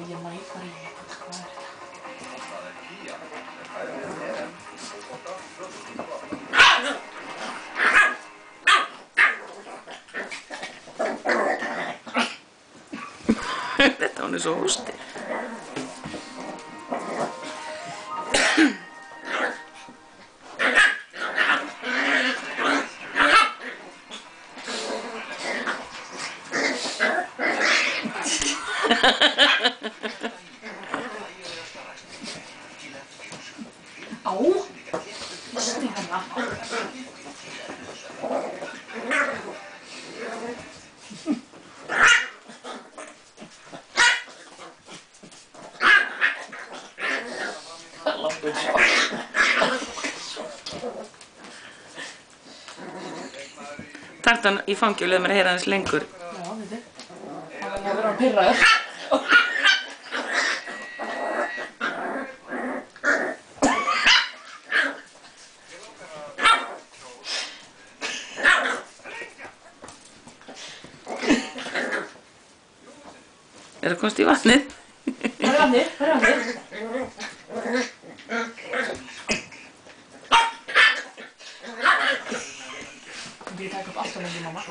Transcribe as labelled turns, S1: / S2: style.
S1: ég næ bara í þetta, hvað er þetta?
S2: Þetta hún svo hósti.
S1: Á, veistu hérna?
S2: Takk hann í fangi og leið mér að heyra hans lengur.
S1: Já, veitu. Það er að vera pirraður.
S2: Er það komst í vatnið?
S1: Það er vatnið, það er vatnið. Ég taka upp allt á lengi, mamma.